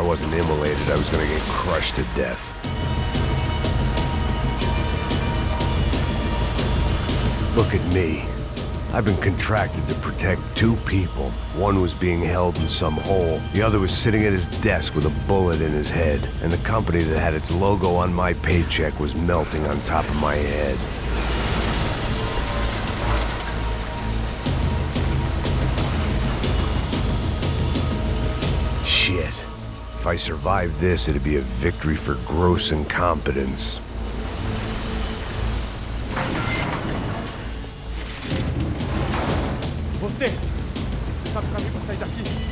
wasn't immolated, I was gonna get crushed to death. Look at me. I've been contracted to protect two people. One was being held in some hole. The other was sitting at his desk with a bullet in his head. And the company that had its logo on my paycheck was melting on top of my head. Shit. If I survived this, it'd be a victory for gross incompetence.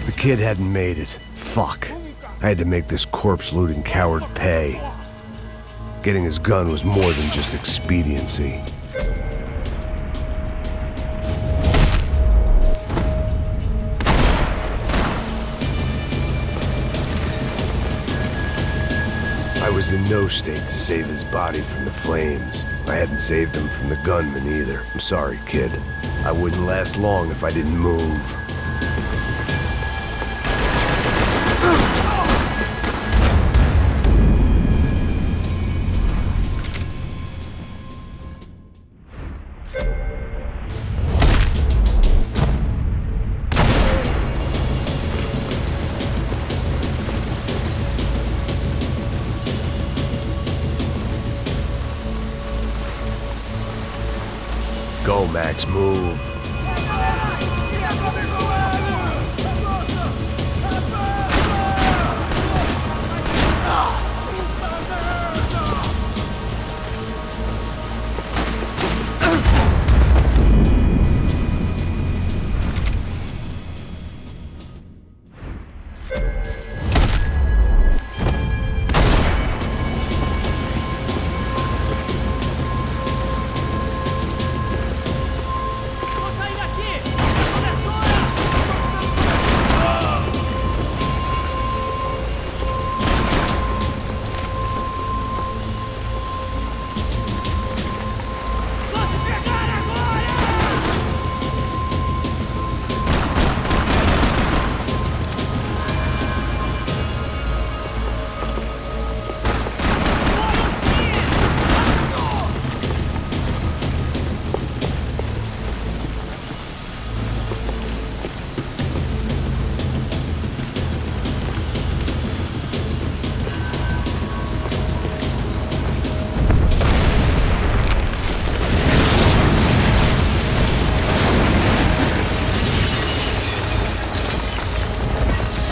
The kid hadn't made it. Fuck. I had to make this corpse-looting coward pay. Getting his gun was more than just expediency. I was in no state to save his body from the flames. I hadn't saved him from the gunman either. I'm sorry, kid. I wouldn't last long if I didn't move. Go, Max, move.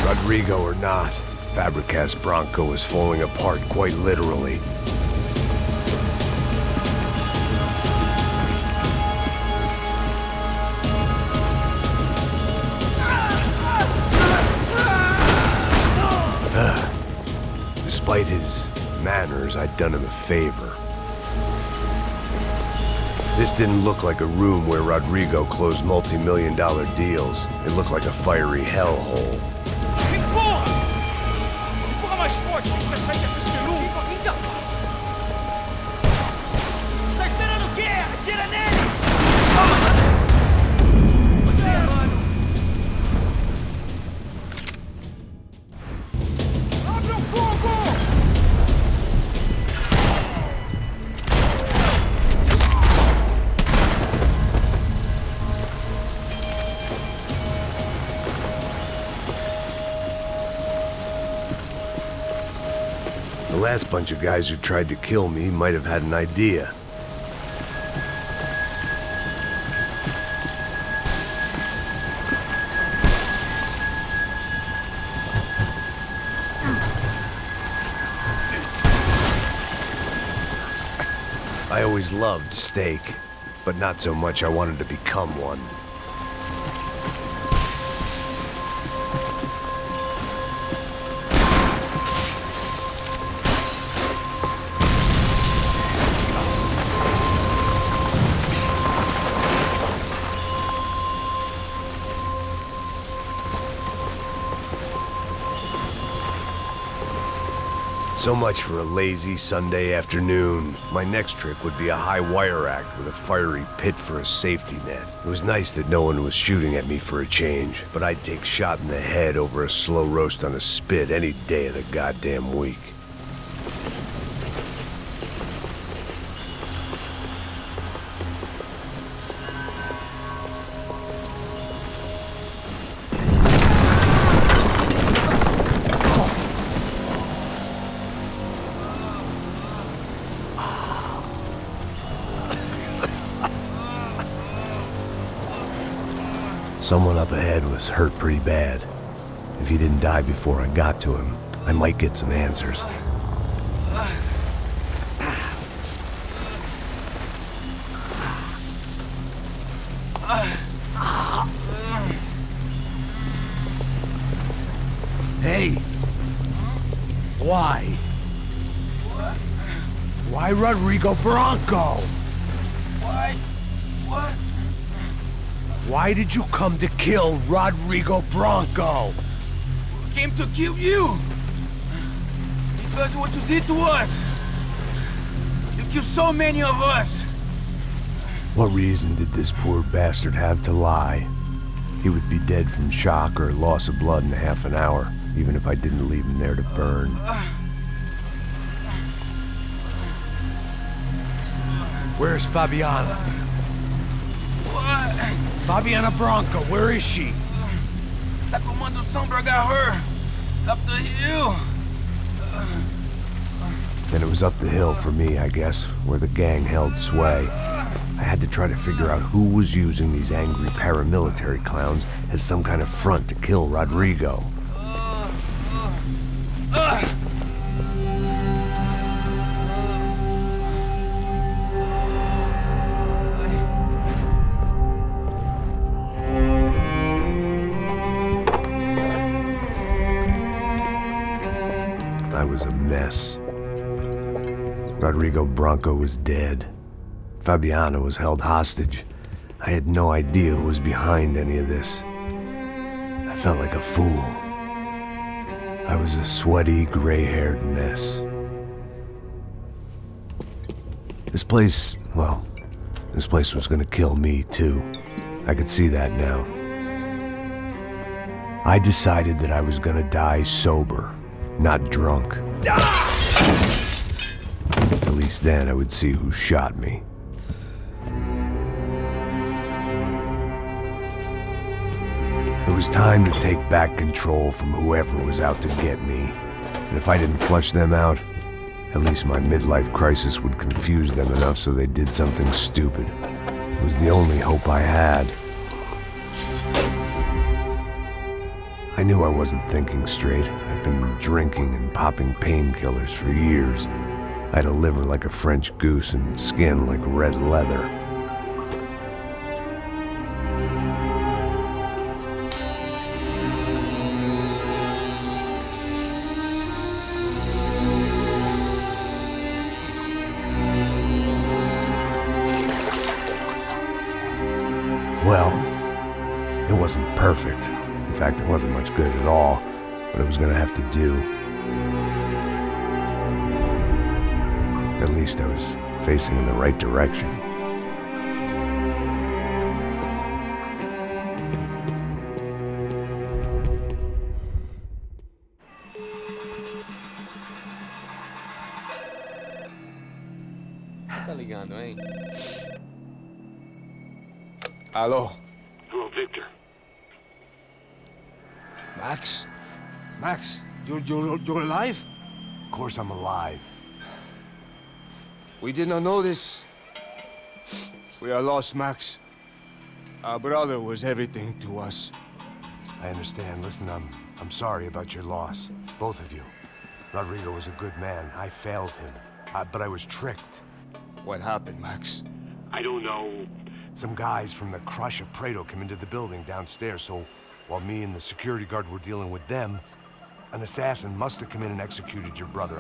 Rodrigo or not, Fabricas Bronco is falling apart quite literally. Despite his manners, I'd done him a favor. This didn't look like a room where Rodrigo closed multi-million-dollar deals. It looked like a fiery hellhole. The last bunch of guys who tried to kill me might have had an idea. I always loved steak, but not so much I wanted to become one. So much for a lazy Sunday afternoon. My next trick would be a high wire act with a fiery pit for a safety net. It was nice that no one was shooting at me for a change, but I'd take shot in the head over a slow roast on a spit any day of the goddamn week. Someone up ahead was hurt pretty bad. If he didn't die before I got to him, I might get some answers. Hey! Why? Why Rodrigo Bronco? Why? What? Why did you come to kill Rodrigo Bronco? We came to kill you! Because of what you did to us! You killed so many of us! What reason did this poor bastard have to lie? He would be dead from shock or loss of blood in half an hour, even if I didn't leave him there to burn. Where's Fabiana? What? Fabiana Bronco, where is she? That Comando Sombra got her! Up the hill! Then it was up the hill for me, I guess, where the gang held sway. I had to try to figure out who was using these angry paramilitary clowns as some kind of front to kill Rodrigo. I was a mess. Rodrigo Bronco was dead. Fabiana was held hostage. I had no idea who was behind any of this. I felt like a fool. I was a sweaty, gray-haired mess. This place, well, this place was gonna kill me too. I could see that now. I decided that I was gonna die sober, not drunk. At least then I would see who shot me. It was time to take back control from whoever was out to get me. And if I didn't flush them out, at least my midlife crisis would confuse them enough so they did something stupid. It was the only hope I had. I knew I wasn't thinking straight. I'd been drinking and popping painkillers for years. I had a liver like a French goose and skin like red leather. Well, it wasn't perfect. In fact, it wasn't much good at all, but it was gonna have to do. At least I was facing in the right direction. Tá ligando, hein? Alô? Hello, Victor. Max? Max, you're alive? Of course I'm alive. We did not know this. We are lost, Max. Our brother was everything to us. I understand. Listen, I'm sorry about your loss. Both of you. Rodrigo was a good man. I failed him. But I was tricked. What happened, Max? I don't know. Some guys from the Crush of Prado came into the building downstairs, so while me and the security guard were dealing with them, an assassin must have come in and executed your brother.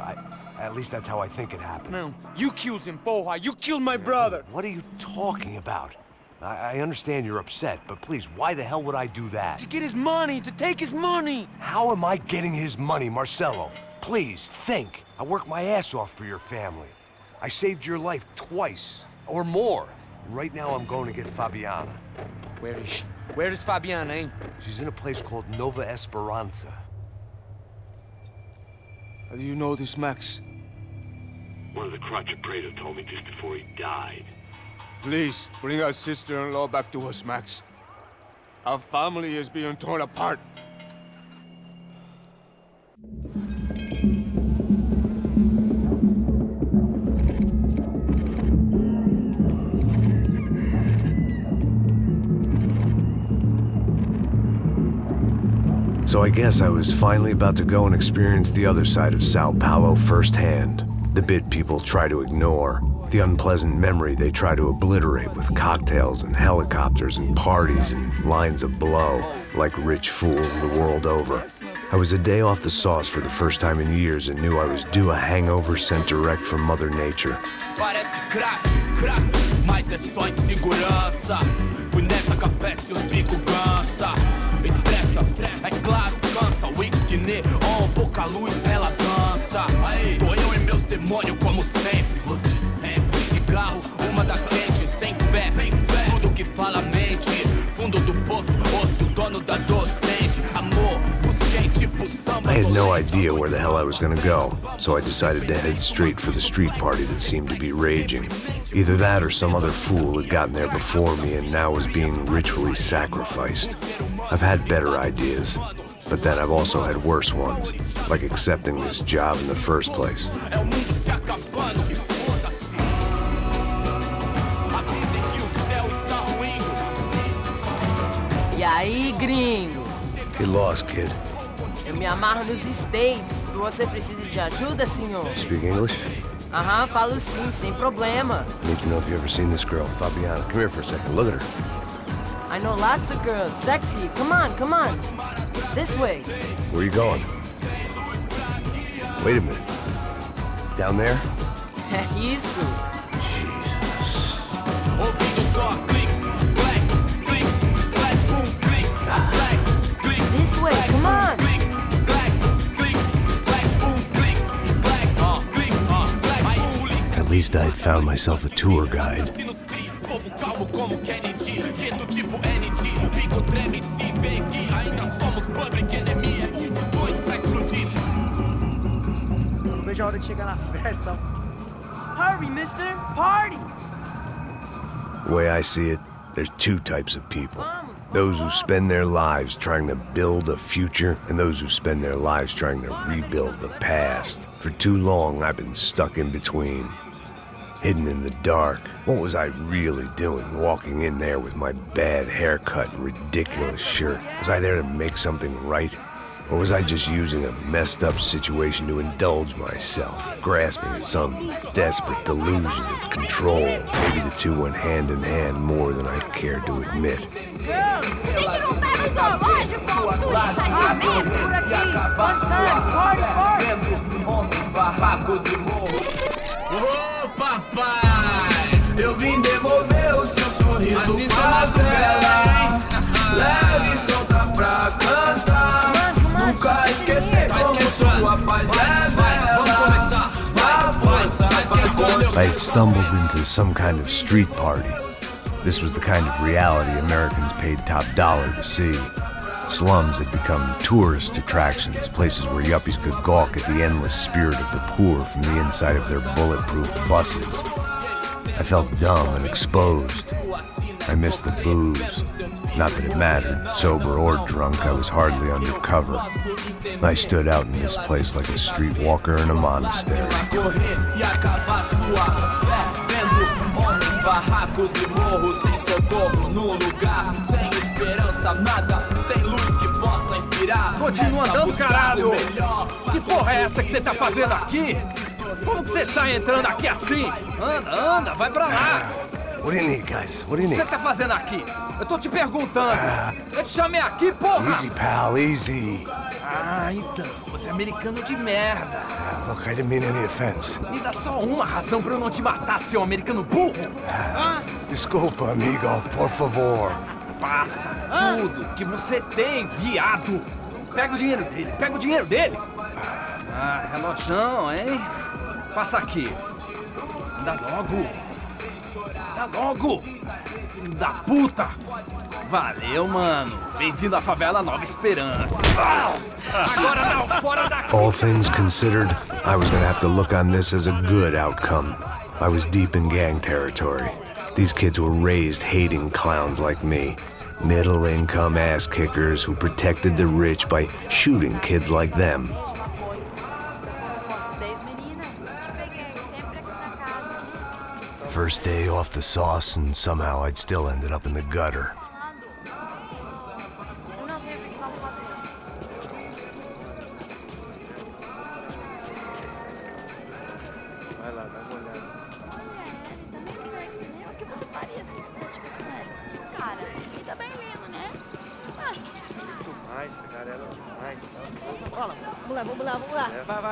At least that's how I think it happened. Man, you killed him, Poja. You killed my brother. What are you talking about? I understand you're upset, but please, why the hell would I do that? To get his money, to take his money. How am I getting his money, Marcelo? Please, think. I worked my ass off for your family. I saved your life twice, or more. And right now I'm going to get Fabiana. Where is she? Where is Fabiana, eh? She's in a place called Nova Esperanza. How do you know this, Max? One of the Crotchet Praetor told me just before he died. Please, bring our sister-in-law back to us, Max. Our family is being torn apart. So I guess I was finally about to go and experience the other side of Sao Paulo firsthand. The bit people try to ignore. The unpleasant memory they try to obliterate with cocktails and helicopters and parties and lines of blow, like rich fools the world over. I was a day off the sauce for the first time in years and knew I was due a hangover sent direct from Mother Nature. Parece crack, mas é só insegurança. Fui nessa capécia, os bico cansa. Expressa, é claro, cansa. Whisky neon, pouca luz, ela dança. Tô eu e meus demônios como sempre. Você sempre. Cigarro, uma da frente, sem fé. Tudo que fala mente. Fundo do poço, osso, dono da docente. Amor, busquei tipo samba. I had no idea where the hell I was gonna go, so I decided to head straight for the street party that seemed to be raging. Either that or some other fool had gotten there before me and now was being ritually sacrificed. I've had better ideas, but then I've also had worse ones, like accepting this job in the first place. E aí, gringo? Get lost, kid. Eu me amarro nos States. Você precisa de ajuda, senhor? Speak English? Aham, falo sim, sem problema. I need to know if you've ever seen this girl, Fabiana. Come here for a second. Look at her. I know lots of girls. Sexy. Come on, come on. This way. Where are you going? Wait a minute. Down there? É isso. Jesus. This way, come on. At least I had found myself a tour guide. Não vejo a hora de chegar na festa. Hurry, mister. Party. The way I see it, there's two types of people. Those who spend their lives trying to build a future, and those who spend their lives trying to rebuild the past. For too long, I've been stuck in between. Hidden in the dark. What was I really doing, walking in there with my bad haircut and ridiculous shirt? Was I there to make something right? Or was I just using a messed up situation to indulge myself, grasping at some desperate delusion of control? Maybe the two went hand in hand more than I cared to admit. Gente, não tá no zoológico. Tudo tá de merda por aqui. Fun times, party, party. Ô papai, eu vim devolver o seu sorriso pra tela. Leve e solta pra cantar. Nunca esquecer como sua paz é bela. A força I had stumbled into some kind of street party. This was the kind of reality Americans paid top dollar to see. Slums had become tourist attractions, places where yuppies could gawk at the endless spirit of the poor from the inside of their bulletproof buses. I felt dumb and exposed. I missed the booze. Not that it mattered, sober or drunk, I was hardly undercover. I stood out in this place like a streetwalker in a monastery. Barracos e morros sem socorro no lugar, sem esperança, nada, sem luz que possa inspirar. Continua andando, caralho! Que porra é essa que você tá fazendo aqui? Como que você sai entrando aqui assim? Anda, vai pra lá! What do you need, guys? What do you O que need? você tá fazendo aqui? Eu tô te perguntando. Eu te chamei aqui, porra! Easy, pal, easy. Ah, então, você é americano de merda. Look, I didn't mean any offense. Me dá só uma razão pra eu não te matar, seu americano burro. Desculpa, amigo, por favor. Passa tudo que você tem, viado. Pega o dinheiro dele, pega o dinheiro dele. Ah, relojão, hein? Passa aqui. Dá logo. Dá logo. Filho da puta. Valeu, mano. Bem-vindo à favela Nova Esperança. Agora não, fora daqui. All things considered, I was gonna have to look on this as a good outcome. I was deep in gang territory. These kids were raised hating clowns like me. Middle-income ass-kickers who protected the rich by shooting kids like them. First day off the sauce, and somehow I'd still ended up in the gutter. Vai lá, dá uma olhada. O que você faria se você tivesse com ele? Cara, ele tá bem lindo, né? Muito mais, tagarela demais. Nossa, bola. Vamos lá.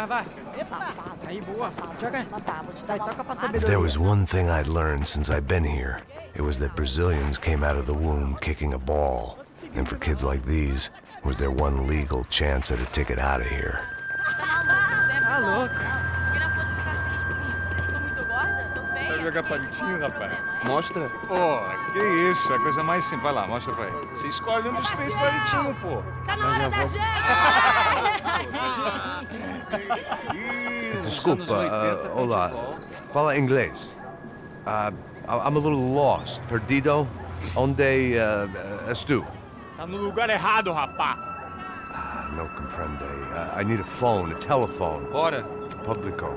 Vai. Safado. Aí, boa. Joga. Matar, vou te Vai, dar toca pra uma saber If there was one thing I'd learned since I've been here, it was that Brazilians came out of the womb kicking a ball. And for kids like these, was their one legal chance at a ticket out of here. Tá louco. Sabe jogar palitinho, rapaz? Mostra. Pô, que isso, é a coisa mais simples. Vai lá, mostra pra ele. Você escolhe um dos 3 palitinhos, pô. Tá na hora da gente! Desculpa, olá. Fala inglês. I'm a little lost. Perdido? Onde estou? Tá no lugar errado, rapá. No comprende. I need a phone, a telephone. Bora. Publico.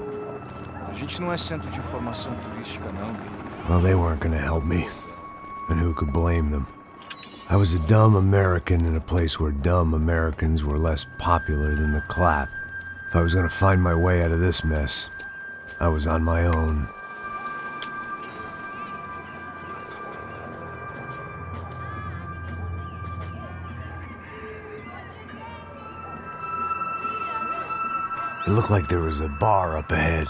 A gente não é centro de informação turística, não. Well, they weren't gonna help me. And who could blame them? I was a dumb American in a place where dumb Americans were less popular than the clap. If I was gonna find my way out of this mess, I was on my own. It looked like there was a bar up ahead.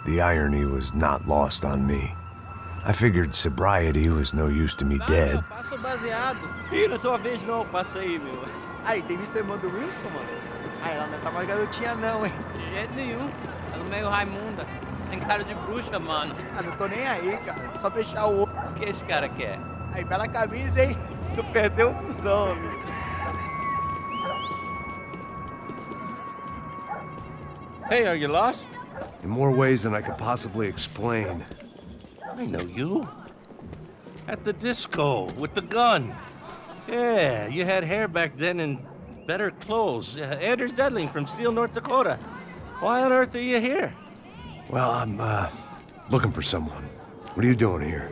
The irony was not lost on me. I figured sobriety was no use to me dead. Passa o baseado. Ih, não é tua vez não, passa aí, meu. Aí, tem visto a irmã do Wilson, mano? Ah, ela não tá mais garotinha não, hein? De jeito nenhum. Tá no meio Raimunda. Tem cara de bruxa, mano. Ah, não tô nem aí, cara. Só fechar o olho. O que esse cara quer? Aí, bela camisa, hein? Tu perdeu o cuzão, amigo. Hey, are you lost? In more ways than I could possibly explain. I know you. At the disco, with the gun. Yeah, you had hair back then and better clothes. Anders Dedling from Steele, North Dakota. Why on earth are you here? Well, I'm, looking for someone. What are you doing here?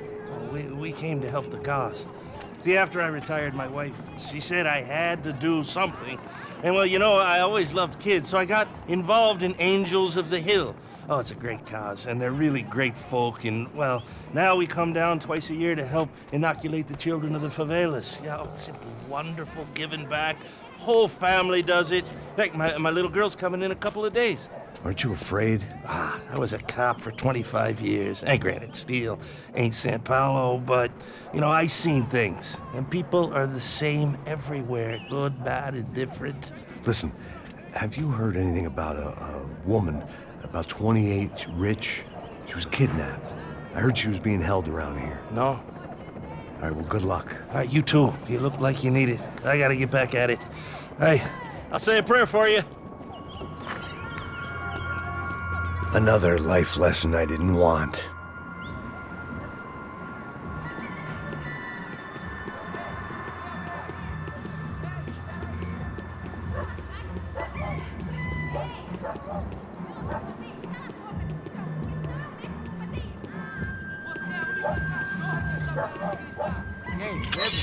Well, we came to help the cause. See, after I retired, my wife, she said I had to do something. And well, you know, I always loved kids, so I got involved in Angels of the Hill. Oh, it's a great cause, and they're really great folk, and, well, now we come down twice a year to help inoculate the children of the favelas. Yeah, oh, it's simply wonderful, giving back. Whole family does it. In fact, my little girl's coming in a couple of days. Aren't you afraid? I was a cop for 25 years. And granted, Steele ain't San Paulo, but, you know, I seen things. And people are the same everywhere, good, bad, and different. Listen, have you heard anything about a woman, about 28, rich? She was kidnapped. I heard she was being held around here. No? All right, well, good luck. All right, you too. You look like you need it. I gotta get back at it. Hey, I'll say a prayer for you. Another life lesson I didn't want. E aí, bebe?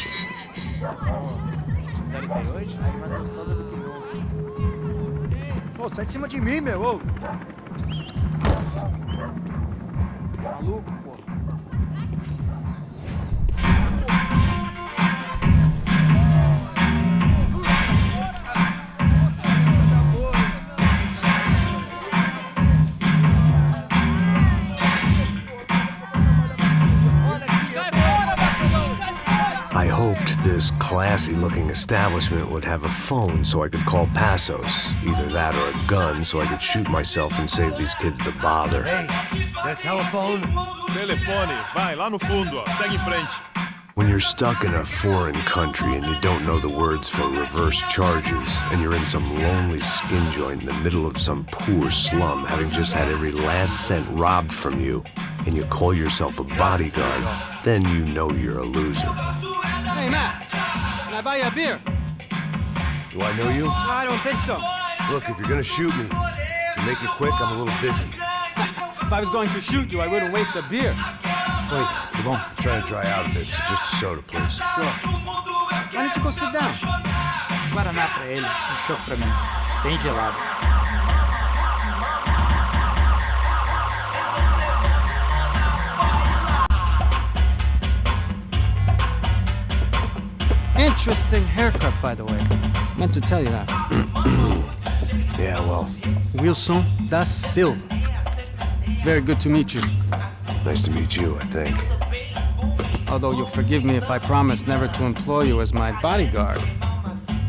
Sério que é hoje? Aí, mais gostosa do que nunca. Ô, sai de cima de mim, meu. Ô. Maluco, pô. I hoped this classy-looking establishment would have a phone so I could call Passos. Either that or a gun so I could shoot myself and save these kids the bother. Hey, got a telephone? Telefone, vai, lá no fundo, ó. Segue em frente. When you're stuck in a foreign country and you don't know the words for reverse charges, and you're in some lonely skin joint in the middle of some poor slum, having just had every last cent robbed from you, and you call yourself a bodyguard, then you know you're a loser. Hey, Matt, can I buy you a beer? Do I know you? I don't think so. Look, if you're gonna shoot me, to make it quick, I'm a little busy. If I was going to shoot you, I wouldn't waste a beer. Wait, come on. I'm trying to dry out a bit, so just a soda, please. Sure. Why don't you go sit down? Guaraná pra ele, chopp pra mim. Bem gelado. Interesting haircut, by the way. Meant to tell you that. Yeah, well, Wilson da Silva. Very good to meet you. nice to meet you, I think. Although you'll forgive me if I promise never to employ you as my bodyguard.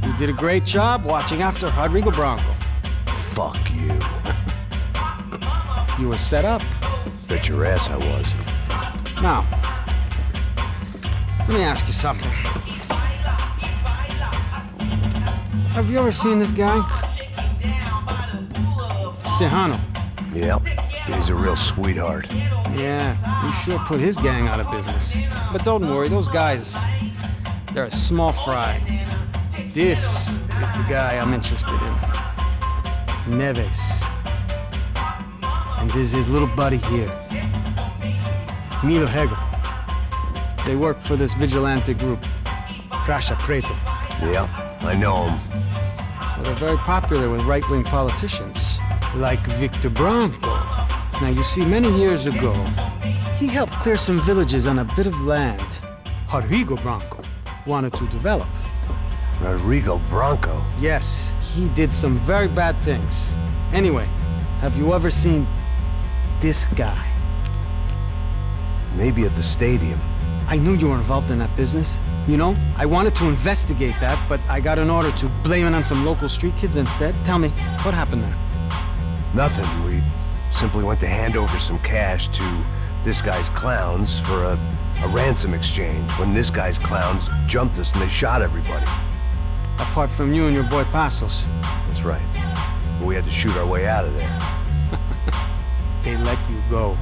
You did a great job watching after Rodrigo Branco. Fuck you. You were set up. Bet your ass I was. Now, let me ask you something. Have you ever seen this guy? Serrano. Yep, he's a real sweetheart. Yeah, you sure put his gang out of business. But don't worry, those guys, they're a small fry. This is the guy I'm interested in. Neves. And this is his little buddy here. Milo Hegel. They work for this vigilante group, Crasha Preto. Yep, I know him. Well, they're very popular with right-wing politicians, like Victor Branco. Now, you see, many years ago, he helped clear some villages on a bit of land Rodrigo Branco wanted to develop. Rodrigo Branco? Yes, he did some very bad things. Anyway, have you ever seen this guy? Maybe at the stadium. I knew you were involved in that business. You know, I wanted to investigate that, but I got an order to blame it on some local street kids instead. Tell me, what happened there? Nothing. We simply went to hand over some cash to this guy's clowns for a ransom exchange when this guy's clowns jumped us and they shot everybody. Apart from you and your boy Passos. That's right. But we had to shoot our way out of there. They let you go.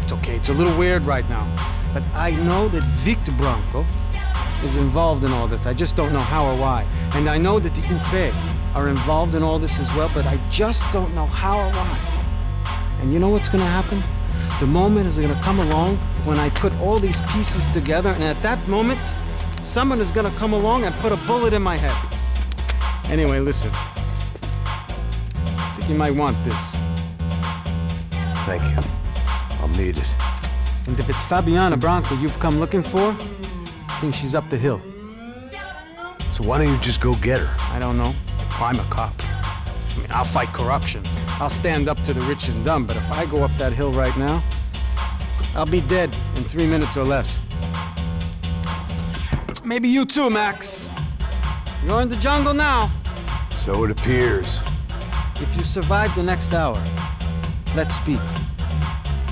It's okay, it's a little weird right now. But I know that Victor Branco is involved in all this. I just don't know how or why. And I know that the UFE are involved in all this as well, but I just don't know how or why. And you know what's gonna happen? The moment is gonna come along when I put all these pieces together, and at that moment, someone is gonna come along and put a bullet in my head. Anyway, listen. I think you might want this. Thank you. I'll need it. And if it's Fabiana Branco you've come looking for, I think she's up the hill. So why don't you just go get her? I don't know. I'm a cop. I mean, I'll fight corruption. I'll stand up to the rich and dumb, but if I go up that hill right now, I'll be dead in 3 minutes or less. Maybe you too, Max. You're in the jungle now. So it appears. If you survive the next hour, let's speak.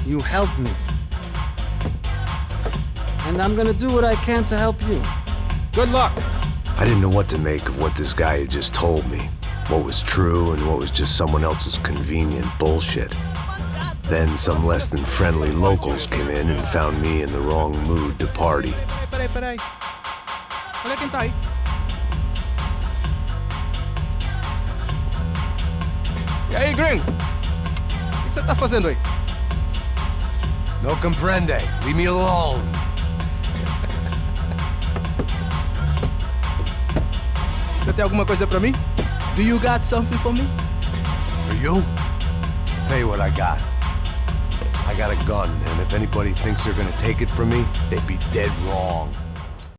You help me. And I'm gonna do what I can to help you. Good luck. I didn't know what to make of what this guy had just told me. What was true and what was just someone else's convenient bullshit. Then some less than friendly locals came in and found me in the wrong mood to party. Peraí. Olha quem tá aí. E aí, gringo? O que você tá fazendo aí? No comprende. Leave me alone. Você tem alguma coisa pra mim? Do you got something for me? For you? I'll tell you what I got. I got a gun, and if anybody thinks they're gonna take it from me, they'd be dead wrong.